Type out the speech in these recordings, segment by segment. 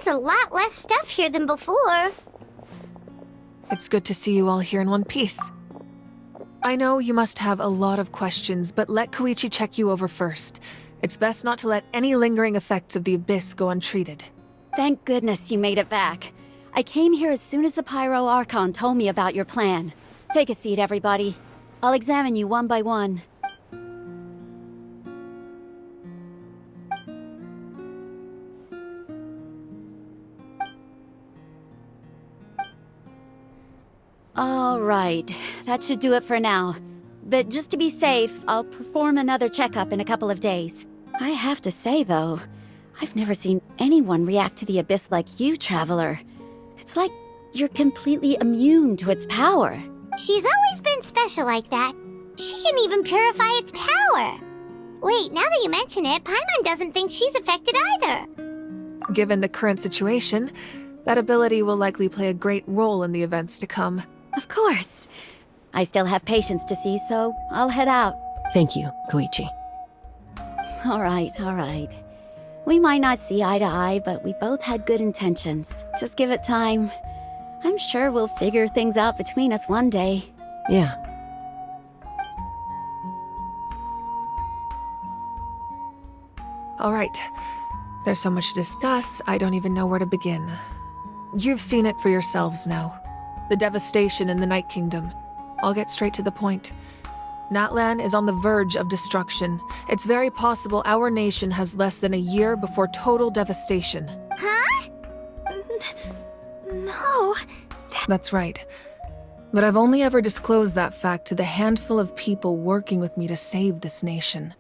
There's a lot less stuff here than before. It's good to see you all here in one piece. I know you must have a lot of questions, but let Koichi check you over first. It's best not to let any lingering effects of the Abyss go untreated. Thank goodness you made it back. I came here as soon as the Pyro Archon told me about your plan. Take a seat, everybody. I'll examine you one by one. All right, that should do it for now. But just to be safe, I'll perform another checkup in a couple of days. I have to say, though, I've never seen anyone react to the Abyss like you, Traveler. It's like you're completely immune to its power. She's always been special like that. She can even purify its power. Wait, now that you mention it, Paimon doesn't think she's affected either. Given the current situation, that ability will likely play a great role in the events to come. Of course. I still have patients to see, so I'll head out. Thank you, Koichi. All right. We might not see eye to eye, but we both had good intentions. Just give it time. I'm sure we'll figure things out between us one day. Yeah. All right. There's so much to discuss, I don't even know where to begin. You've seen it for yourselves now. The devastation in the Night Kingdom. I'll get straight to the point. Natlan is on the verge of destruction. It's very possible our nation has less than a year before total devastation. Huh? No. That's right. But I've only ever disclosed that fact to the handful of people working with me to save this nation.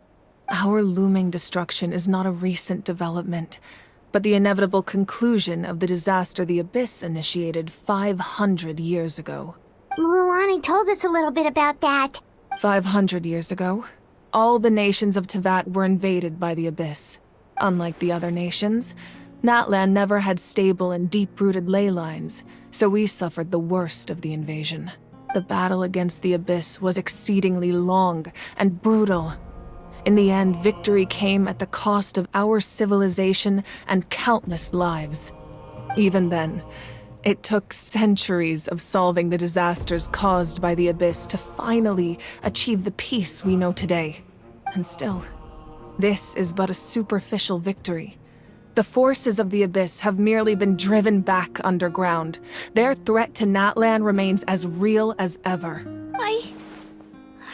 Our looming destruction is not a recent development, but the inevitable conclusion of the disaster the Abyss initiated 500 years ago. Mulani told us a little bit about that. 500 years ago, all the nations of Teyvat were invaded by the Abyss. Unlike the other nations, Natlan never had stable and deep-rooted ley lines, so we suffered the worst of the invasion. The battle against the Abyss was exceedingly long and brutal. In the end, victory came at the cost of our civilization and countless lives. Even then, it took centuries of solving the disasters caused by the Abyss to finally achieve the peace we know today. And still, this is but a superficial victory. The forces of the Abyss have merely been driven back underground. Their threat to Natlan remains as real as ever.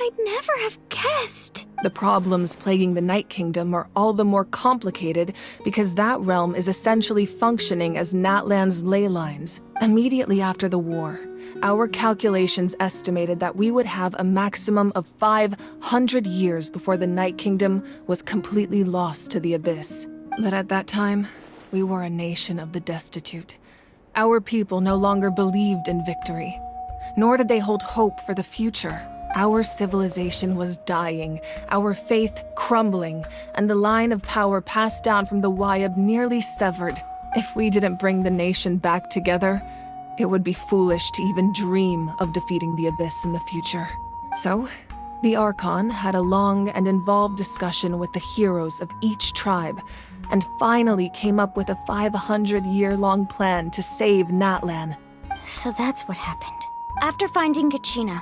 I'd never have guessed. The problems plaguing the Night Kingdom are all the more complicated because that realm is essentially functioning as Natlan's ley lines. Immediately after the war, our calculations estimated that we would have a maximum of 500 years before the Night Kingdom was completely lost to the Abyss. But at that time, we were a nation of the destitute. Our people no longer believed in victory, nor did they hold hope for the future. Our civilization was dying, our faith crumbling, and the line of power passed down from the Wayab nearly severed. If we didn't bring the nation back together, it would be foolish to even dream of defeating the Abyss in the future. So, the Archon had a long and involved discussion with the heroes of each tribe, and finally came up with a 500-year-long plan to save Natlan. So that's what happened. After finding Kachina,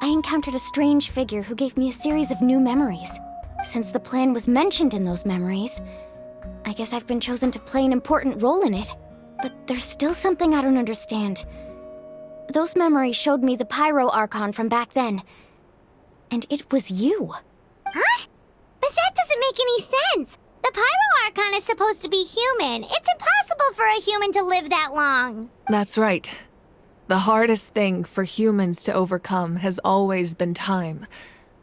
I encountered a strange figure who gave me a series of new memories. Since the plan was mentioned in those memories, I guess I've been chosen to play an important role in it. But there's still something I don't understand. Those memories showed me the Pyro Archon from back then. And it was you. Huh? But that doesn't make any sense! The Pyro Archon is supposed to be human. It's impossible for a human to live that long. That's right. The hardest thing for humans to overcome has always been time,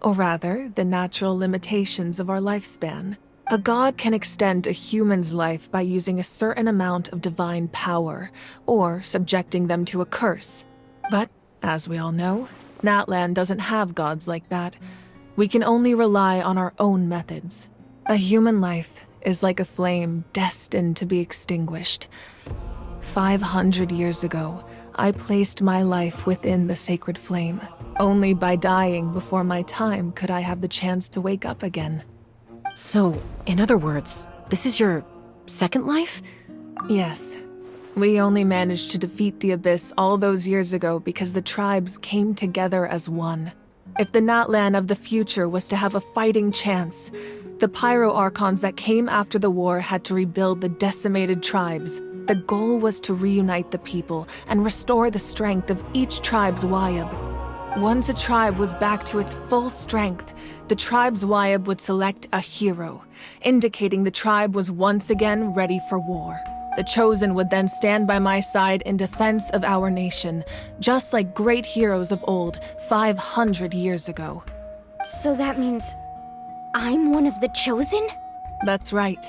or rather, the natural limitations of our lifespan. A god can extend a human's life by using a certain amount of divine power, or subjecting them to a curse. But, as we all know, Natlan doesn't have gods like that. We can only rely on our own methods. A human life is like a flame destined to be extinguished. 500 years ago, I placed my life within the sacred flame. Only by dying before my time could I have the chance to wake up again. So, in other words, this is your second life? Yes. We only managed to defeat the Abyss all those years ago because the tribes came together as one. If the Natlan of the future was to have a fighting chance, the Pyro Archons that came after the war had to rebuild the decimated tribes. The goal was to reunite the people and restore the strength of each tribe's Wayab. Once a tribe was back to its full strength, the tribe's Wayab would select a hero, indicating the tribe was once again ready for war. The Chosen would then stand by my side in defense of our nation, just like great heroes of old, 500 years ago. So that means I'm one of the Chosen? That's right.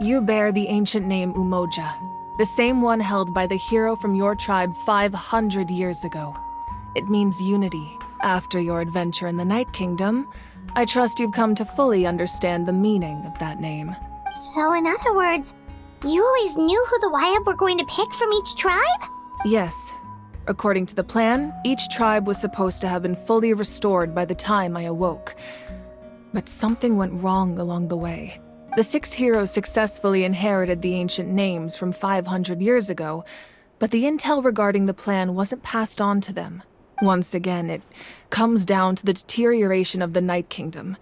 You bear the ancient name Umoja, the same one held by the hero from your tribe 500 years ago. It means unity. After your adventure in the Night Kingdom, I trust you've come to fully understand the meaning of that name. So in other words, you always knew who the Wayab were going to pick from each tribe? Yes. According to the plan, each tribe was supposed to have been fully restored by the time I awoke. But something went wrong along the way. The 6 heroes successfully inherited the ancient names from 500 years ago, but the intel regarding the plan wasn't passed on to them. Once again, it comes down to the deterioration of the Night Kingdom.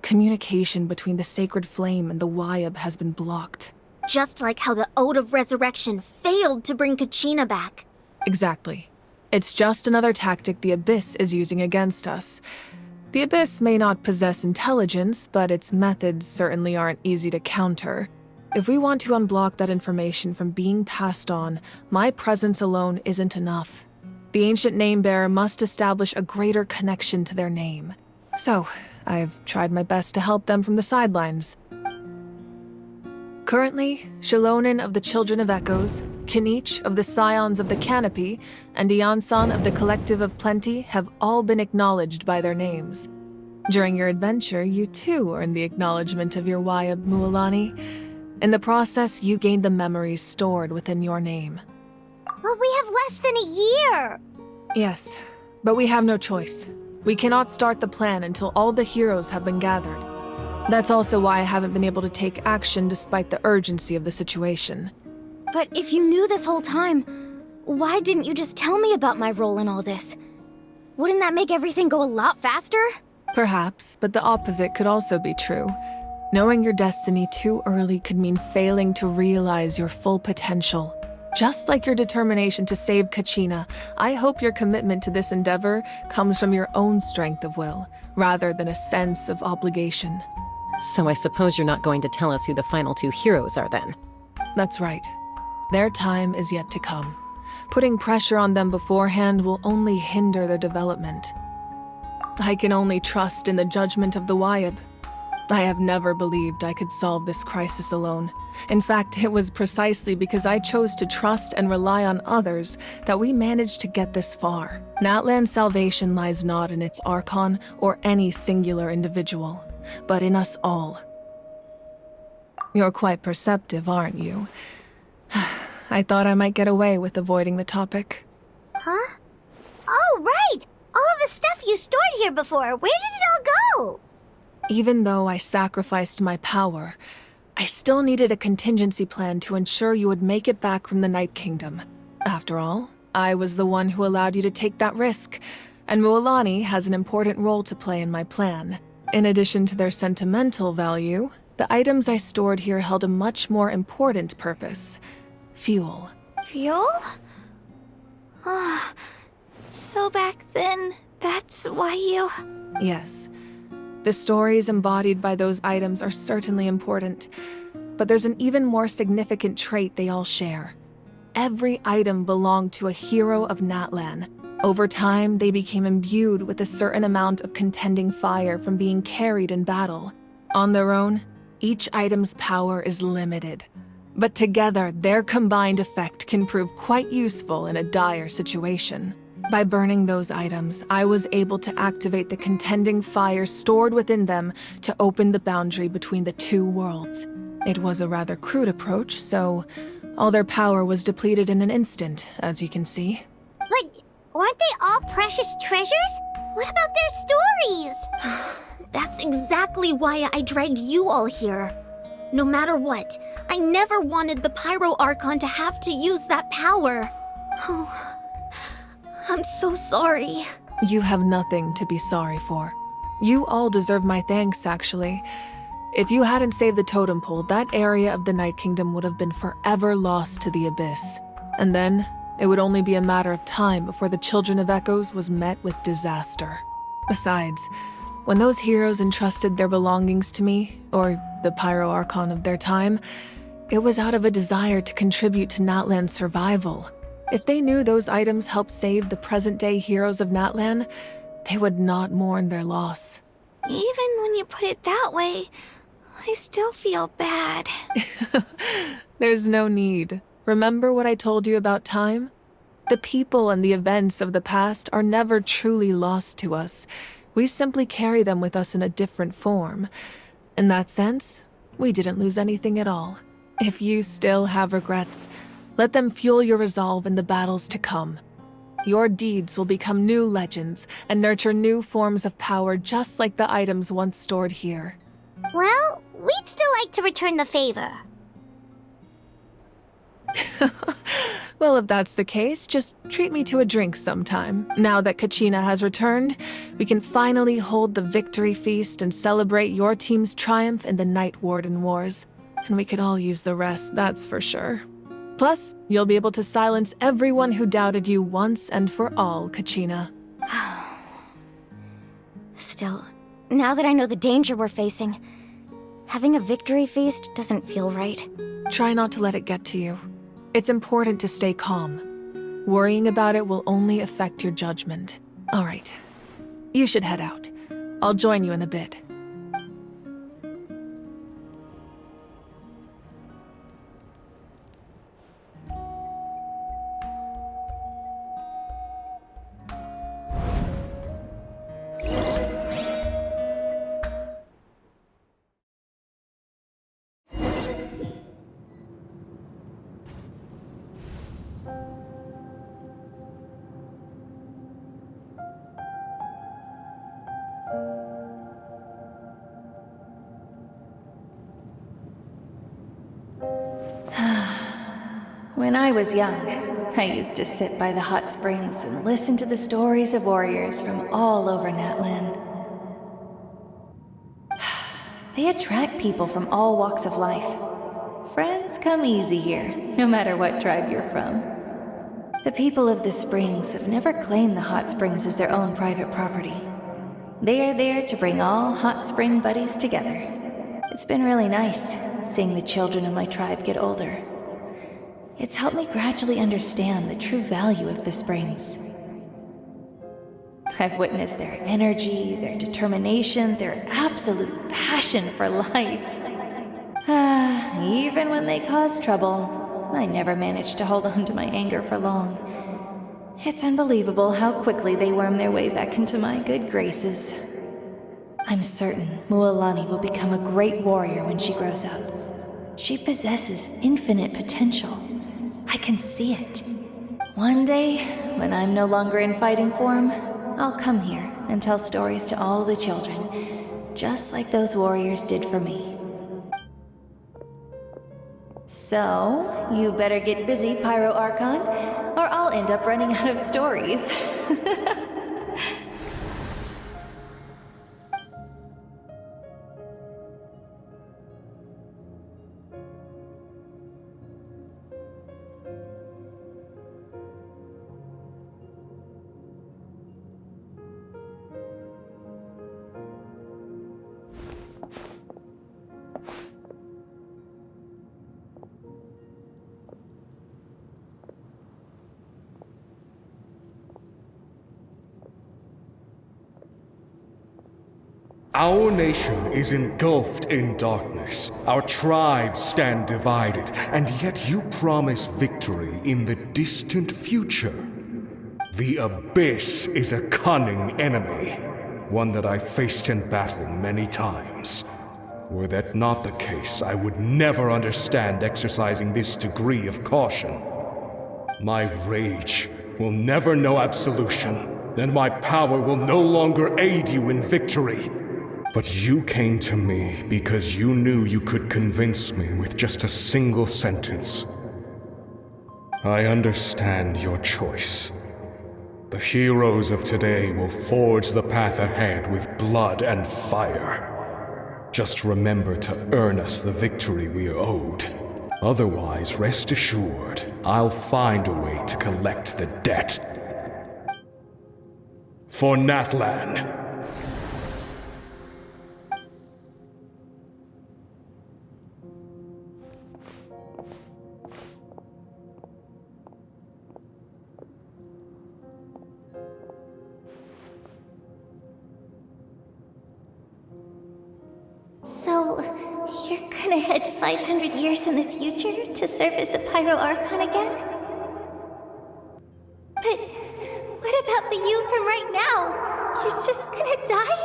Communication between the Sacred Flame and the Wayab has been blocked. Just like how the Ode of Resurrection failed to bring Kachina back. Exactly. It's just another tactic the Abyss is using against us. The Abyss may not possess intelligence, but its methods certainly aren't easy to counter. If we want to unblock that information from being passed on, my presence alone isn't enough. The ancient name-bearer must establish a greater connection to their name. So, I've tried my best to help them from the sidelines. Currently, Shilonin of the Children of Echoes, Kinich of the Scions of the Canopy, and Iansan of the Collective of Plenty have all been acknowledged by their names. During your adventure, you too earned the acknowledgement of your Wayab, Mualani. In the process, you gained the memories stored within your name. But we have less than a year! Yes, but we have no choice. We cannot start the plan until all the heroes have been gathered. That's also why I haven't been able to take action despite the urgency of the situation. But if you knew this whole time, why didn't you just tell me about my role in all this? Wouldn't that make everything go a lot faster? Perhaps, but the opposite could also be true. Knowing your destiny too early could mean failing to realize your full potential. Just like your determination to save Kachina, I hope your commitment to this endeavor comes from your own strength of will, rather than a sense of obligation. So I suppose you're not going to tell us who the final 2 heroes are then? That's right. Their time is yet to come. Putting pressure on them beforehand will only hinder their development. I can only trust in the judgment of the Wayab. I have never believed I could solve this crisis alone. In fact, it was precisely because I chose to trust and rely on others that we managed to get this far. Natlan's salvation lies not in its Archon or any singular individual, but in us all. You're quite perceptive, aren't you? I thought I might get away with avoiding the topic. Huh? Oh, right! All of the stuff you stored here before, where did it all go? Even though I sacrificed my power, I still needed a contingency plan to ensure you would make it back from the Night Kingdom. After all, I was the one who allowed you to take that risk, and Mualani has an important role to play in my plan. In addition to their sentimental value, the items I stored here held a much more important purpose. Fuel. Fuel? So back then, that's why you... Yes. The stories embodied by those items are certainly important, but there's an even more significant trait they all share. Every item belonged to a hero of Natlan. Over time, they became imbued with a certain amount of contending fire from being carried in battle. On their own, each item's power is limited, but together, their combined effect can prove quite useful in a dire situation. By burning those items, I was able to activate the contending fire stored within them to open the boundary between the 2 worlds. It was a rather crude approach, so all their power was depleted in an instant, as you can see. But weren't they all precious treasures? What about their stories? That's exactly why I dragged you all here. No matter what, I never wanted the Pyro Archon to have to use that power. Oh, I'm so sorry. You have nothing to be sorry for. You all deserve my thanks, actually. If you hadn't saved the totem pole, that area of the Night Kingdom would have been forever lost to the abyss. And then, it would only be a matter of time before the Children of Echoes was met with disaster. Besides, when those heroes entrusted their belongings to me, or the Pyro Archon of their time, it was out of a desire to contribute to Natlan's survival. If they knew those items helped save the present-day heroes of Natlan, they would not mourn their loss. Even when you put it that way, I still feel bad. There's no need. Remember what I told you about time? The people and the events of the past are never truly lost to us. We simply carry them with us in a different form. In that sense, we didn't lose anything at all. If you still have regrets, let them fuel your resolve in the battles to come. Your deeds will become new legends and nurture new forms of power just like the items once stored here. Well, we'd still like to return the favor. Well, if that's the case, just treat me to a drink sometime. Now that Kachina has returned, we can finally hold the victory feast and celebrate your team's triumph in the Night Warden Wars. And we could all use the rest, that's for sure. Plus, you'll be able to silence everyone who doubted you once and for all, Kachina. Still, now that I know the danger we're facing, having a victory feast doesn't feel right. Try not to let it get to you. It's important to stay calm. Worrying about it will only affect your judgment. All right. You should head out. I'll join you in a bit. When I was young, I used to sit by the hot springs and listen to the stories of warriors from all over Natlan. They attract people from all walks of life. Friends come easy here, no matter what tribe you're from. The people of the springs have never claimed the hot springs as their own private property. They are there to bring all hot spring buddies together. It's been really nice, seeing the children of my tribe get older. It's helped me gradually understand the true value of the springs. I've witnessed their energy, their determination, their absolute passion for life. Even when they cause trouble, I never managed to hold on to my anger for long. It's unbelievable how quickly they worm their way back into my good graces. I'm certain Mualani will become a great warrior when she grows up. She possesses infinite potential. I can see it. One day, when I'm no longer in fighting form, I'll come here and tell stories to all the children, just like those warriors did for me. So, you better get busy, Pyro Archon, or I'll end up running out of stories. Our nation is engulfed in darkness. Our tribes stand divided, and yet you promise victory in the distant future. The Abyss is a cunning enemy, one that I faced in battle many times. Were that not the case, I would never understand exercising this degree of caution. My rage will never know absolution, and my power will no longer aid you in victory. But you came to me because you knew you could convince me with just a single sentence. I understand your choice. The heroes of today will forge the path ahead with blood and fire. Just remember to earn us the victory we are owed. Otherwise, rest assured, I'll find a way to collect the debt. For Natlan. So, you're gonna head 500 years in the future to serve as the Pyro Archon again? But what about the you from right now? You're just gonna die?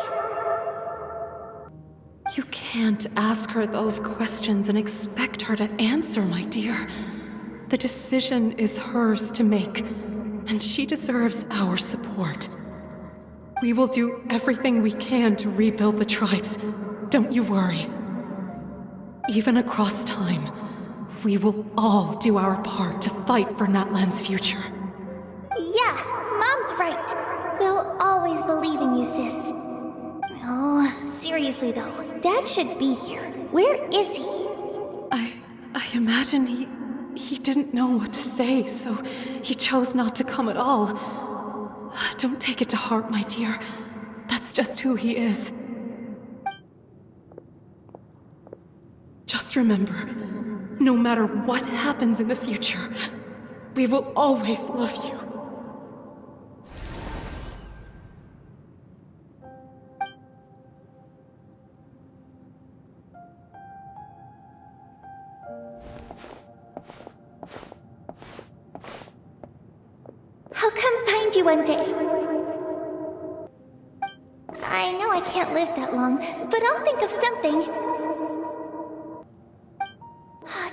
You can't ask her those questions and expect her to answer, my dear. The decision is hers to make, and she deserves our support. We will do everything we can to rebuild the tribes. Don't you worry. Even across time, we will all do our part to fight for Natlan's future. Yeah, Mom's right. We'll always believe in you, sis. Oh, seriously though, Dad should be here. Where is he? I imagine he didn't know what to say, so he chose not to come at all. Don't take it to heart, my dear. That's just who he is. Just remember, no matter what happens in the future, we will always love you. I'll come find you one day. I know I can't live that long, but I'll think of something.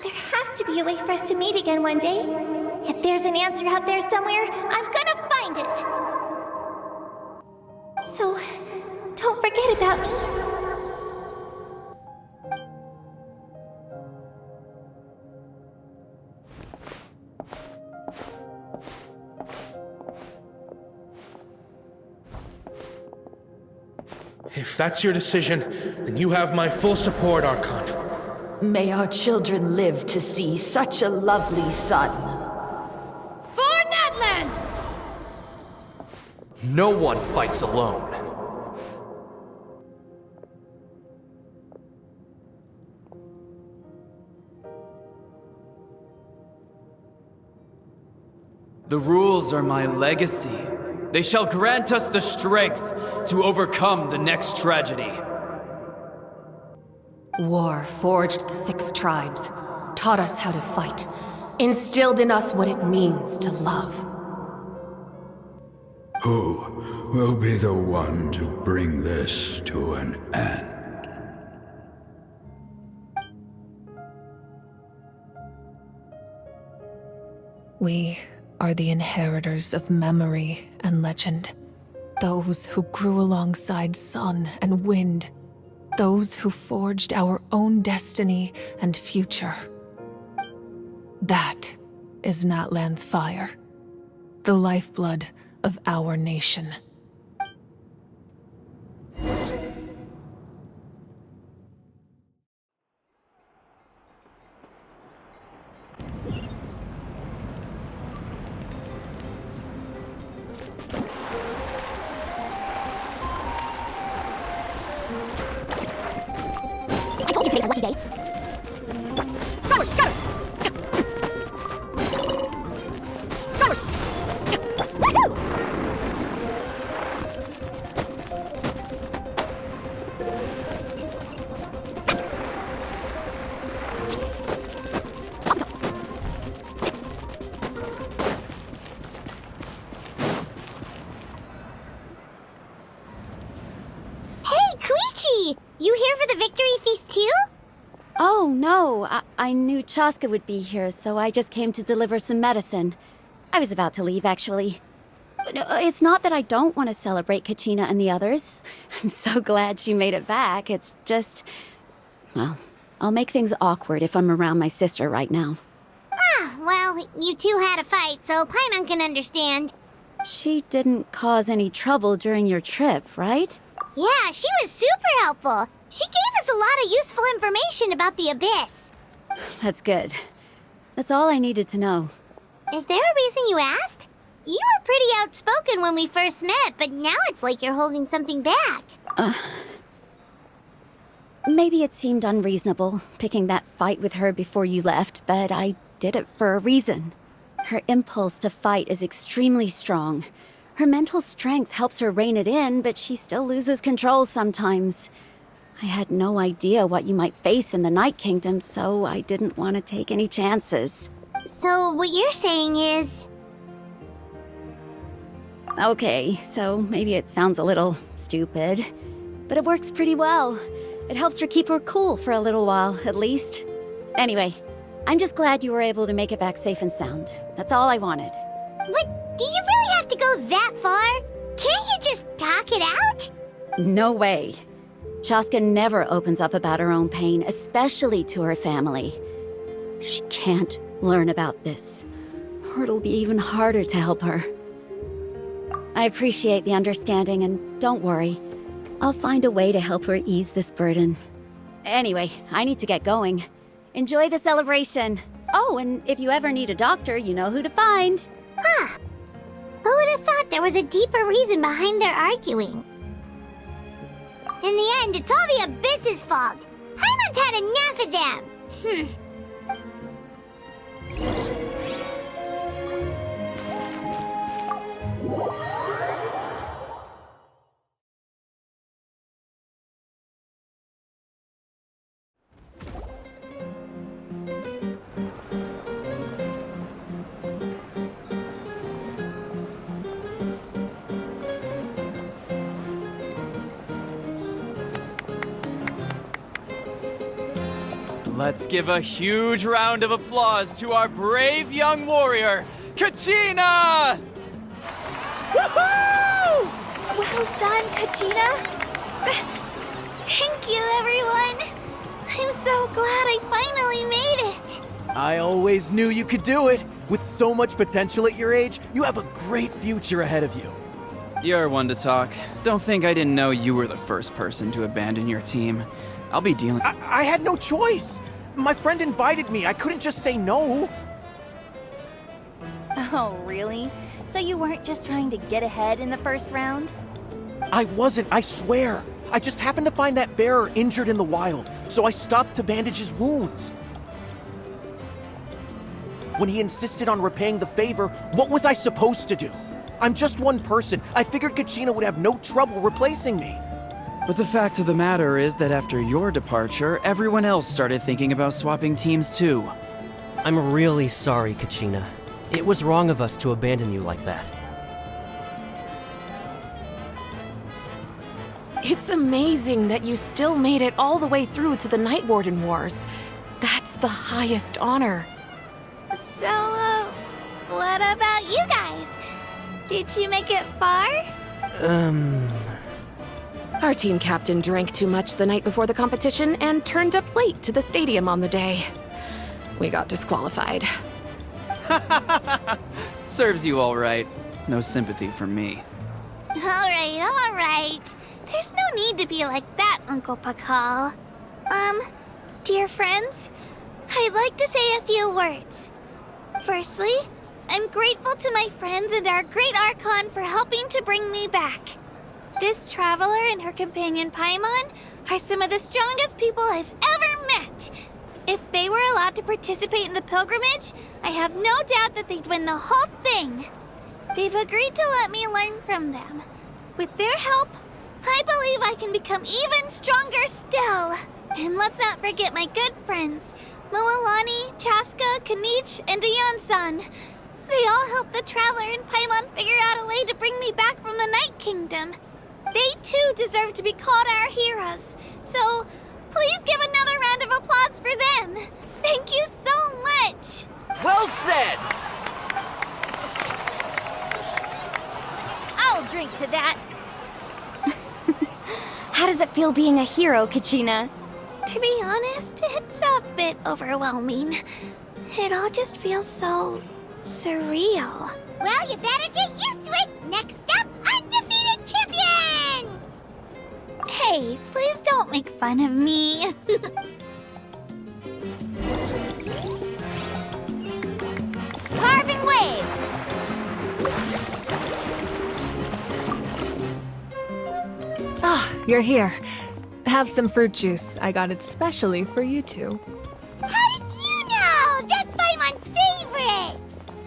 There has to be a way for us to meet again one day. If there's an answer out there somewhere, I'm gonna find it. So, don't forget about me. If that's your decision, then you have my full support, Archon. May our children live to see such a lovely son. For Natlan! No one fights alone. The rules are my legacy. They shall grant us the strength to overcome the next tragedy. War forged the 6 tribes, taught us how to fight, instilled in us what it means to love. Who will be the one to bring this to an end? We are the inheritors of memory and legend. Those who grew alongside sun and wind. Those who forged our own destiny and future. That is Natlan's fire, the lifeblood of our nation. I told you today's a lucky day. Forward, forward! Forward! Woohoo! Hey, Koichi! You here for the victory feast too? Oh, no. I knew Chaska would be here, so I just came to deliver some medicine. I was about to leave, actually. No, it's not that I don't want to celebrate Kachina and the others. I'm so glad she made it back. It's just... well, I'll make things awkward if I'm around my sister right now. Ah, well, you two had a fight, so Paimon can understand. She didn't cause any trouble during your trip, right? Yeah, she was super helpful. She gave us a lot of useful information about the Abyss. That's good. That's all I needed to know. Is there a reason you asked? You were pretty outspoken when we first met, but now it's like you're holding something back. Maybe it seemed unreasonable, picking that fight with her before you left, but I did it for a reason. Her impulse to fight is extremely strong. Her mental strength helps her rein it in, but she still loses control sometimes. I had no idea what you might face in the Night Kingdom, so I didn't want to take any chances. So what you're saying is... Okay, so maybe it sounds a little stupid, but it works pretty well. It helps her keep her cool for a little while, at least. Anyway, I'm just glad you were able to make it back safe and sound. That's all I wanted. But do you really have to go that far? Can't you just talk it out? No way. Chaska never opens up about her own pain, especially to her family. She can't learn about this, or it'll be even harder to help her. I appreciate the understanding, and don't worry. I'll find a way to help her ease this burden. Anyway, I need to get going. Enjoy the celebration. Oh, and if you ever need a doctor, you know who to find. Huh. Who would have thought there was a deeper reason behind their arguing? In the end, it's all the Abyss's fault. Paimon's had enough of them. Let's give a huge round of applause to our brave young warrior, Kachina! Woohoo! Well done, Kachina. Thank you, everyone. I'm so glad I finally made it. I always knew you could do it. With so much potential at your age, you have a great future ahead of you. You're one to talk. Don't think I didn't know you were the first person to abandon your team. I'll be dealing... I had no choice. My friend invited me. I couldn't just say no. Oh, really? So you weren't just trying to get ahead in the first round? I wasn't, I swear. I just happened to find that bearer injured in the wild, so I stopped to bandage his wounds. When he insisted on repaying the favor, what was I supposed to do? I'm just one person. I figured Kachina would have no trouble replacing me. But the fact of the matter is that after your departure, everyone else started thinking about swapping teams too. I'm really sorry, Kachina. It was wrong of us to abandon you like that. It's amazing that you still made it all the way through to the Night Warden Wars. That's the highest honor. So, what about you guys? Did you make it far? Our team captain drank too much the night before the competition and turned up late to the stadium on the day. We got disqualified. Serves you all right. No sympathy from me. All right. There's no need to be like that, Uncle Pakal. Dear friends, I'd like to say a few words. Firstly, I'm grateful to my friends and our great Archon for helping to bring me back. This traveler and her companion Paimon are some of the strongest people I've ever met. If they were allowed to participate in the pilgrimage, I have no doubt that they'd win the whole thing. They've agreed to let me learn from them. With their help, I believe I can become even stronger still. And let's not forget my good friends, Moalani, Chaska, Kanich, and Dayan-san. They all helped the traveler and Paimon figure out a way to bring me back from the Night Kingdom. They too deserve to be called our heroes, so please give another round of applause for them. Thank you so much. Well said! to that. How does it feel being a hero, Kachina? To be honest, it's a bit overwhelming. It all just feels so surreal. Well, you better get used to it. Next up, undefeated champion! Hey, please don't make fun of me. Carving waves! Ah, you're here. Have some fruit juice. I got it specially for you two. How did you know? That's Paimon's favorite!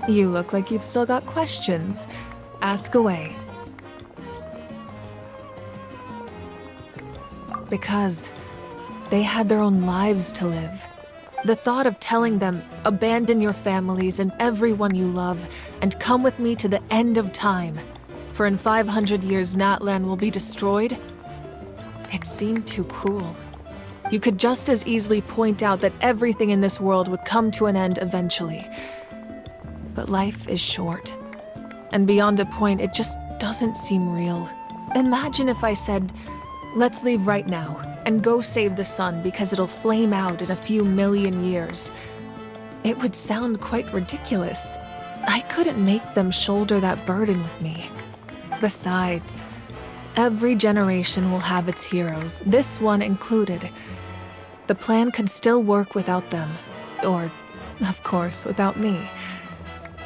You look like you've still got questions. Ask away. Because they had their own lives to live. The thought of telling them, abandon your families and everyone you love, and come with me to the end of time, for in 500 years Natlan will be destroyed, it seemed too cruel. You could just as easily point out that everything in this world would come to an end eventually. But life is short, and beyond a point, it just doesn't seem real. Imagine if I said, let's leave right now, and go save the sun because it'll flame out in a few million years. It would sound quite ridiculous. I couldn't make them shoulder that burden with me. Besides, every generation will have its heroes, this one included. The plan could still work without them. Or, of course, without me.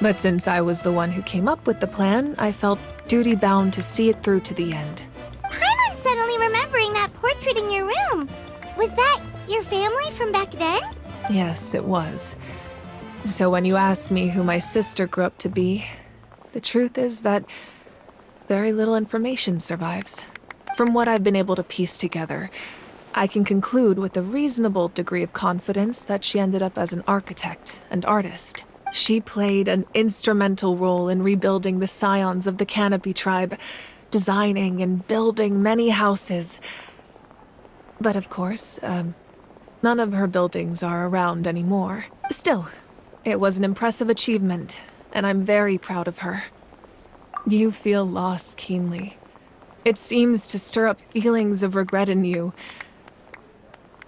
But since I was the one who came up with the plan, I felt duty-bound to see it through to the end. Paimon's suddenly remembering that portrait in your room. Was that your family from back then? Yes, it was. So when you asked me who my sister grew up to be, the truth is that very little information survives. From what I've been able to piece together, I can conclude with a reasonable degree of confidence that she ended up as an architect and artist. She played an instrumental role in rebuilding the scions of the Canopy tribe, designing and building many houses. But of course, none of her buildings are around anymore. Still, it was an impressive achievement, and I'm very proud of her. You feel loss keenly. It seems to stir up feelings of regret in you.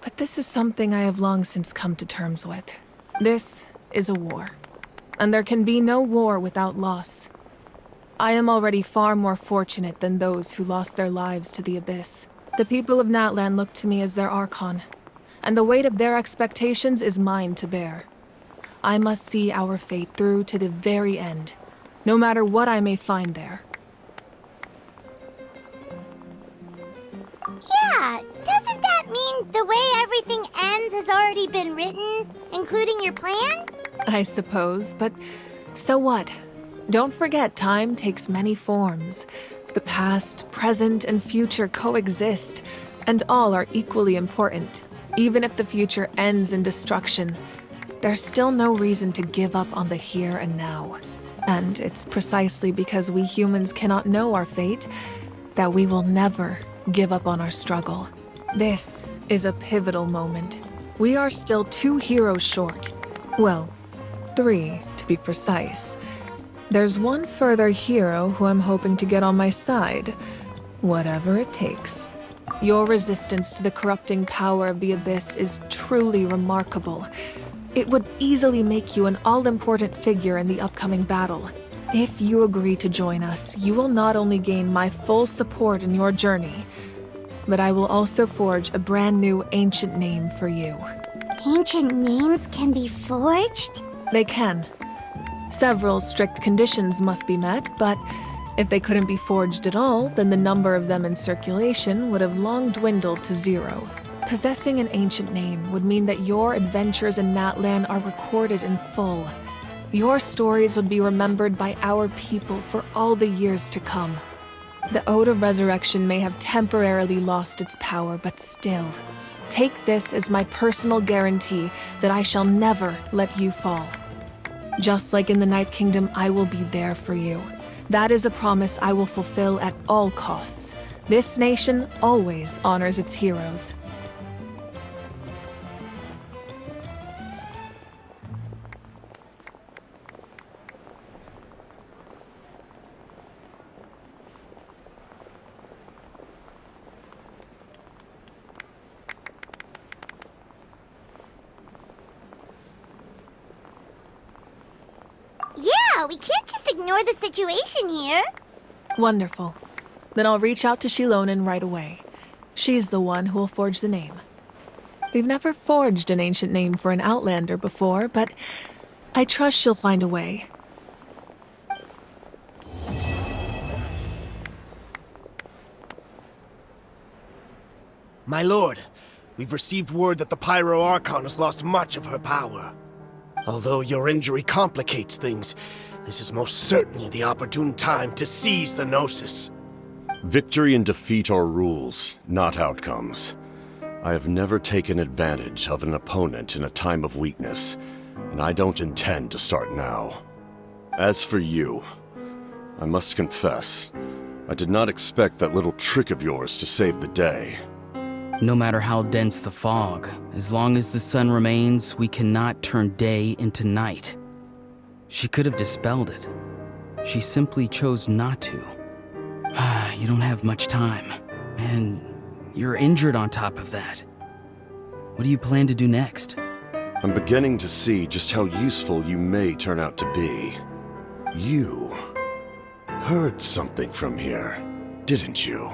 But this is something I have long since come to terms with. This is a war, and there can be no war without loss. I am already far more fortunate than those who lost their lives to the Abyss. The people of Natlan look to me as their Archon, and the weight of their expectations is mine to bear. I must see our fate through to the very end, no matter what I may find there. Yeah, doesn't that mean the way everything ends has already been written, including your plan? I suppose, but so what? Don't forget, time takes many forms. The past, present, and future coexist, and all are equally important. Even if the future ends in destruction, there's still no reason to give up on the here and now. And it's precisely because we humans cannot know our fate that we will never give up on our struggle. This is a pivotal moment. We are still 2 heroes short. Well, 3 to be precise. There's one further hero who I'm hoping to get on my side, whatever it takes. Your resistance to the corrupting power of the Abyss is truly remarkable. It would easily make you an all-important figure in the upcoming battle. If you agree to join us, you will not only gain my full support in your journey, but I will also forge a brand new ancient name for you. Ancient names can be forged? They can. Several strict conditions must be met, but if they couldn't be forged at all, then the number of them in circulation would have long dwindled to 0. Possessing an ancient name would mean that your adventures in Natlan are recorded in full. Your stories would be remembered by our people for all the years to come. The Ode of Resurrection may have temporarily lost its power, but still, take this as my personal guarantee that I shall never let you fall. Just like in the Night Kingdom, I will be there for you. That is a promise I will fulfill at all costs. This nation always honors its heroes. We can't just ignore the situation here. Wonderful. Then I'll reach out to Shilonen right away. She's the one who will forge the name. We've never forged an ancient name for an Outlander before, but I trust she'll find a way. My lord, we've received word that the Pyro Archon has lost much of her power. Although your injury complicates things, this is most certainly the opportune time to seize the Gnosis. Victory and defeat are rules, not outcomes. I have never taken advantage of an opponent in a time of weakness, and I don't intend to start now. As for you, I must confess, I did not expect that little trick of yours to save the day. No matter how dense the fog, as long as the sun remains, we cannot turn day into night. She could have dispelled it. She simply chose not to. You don't have much time, and you're injured on top of that. What do you plan to do next? I'm beginning to see just how useful you may turn out to be. You heard something from here, didn't you?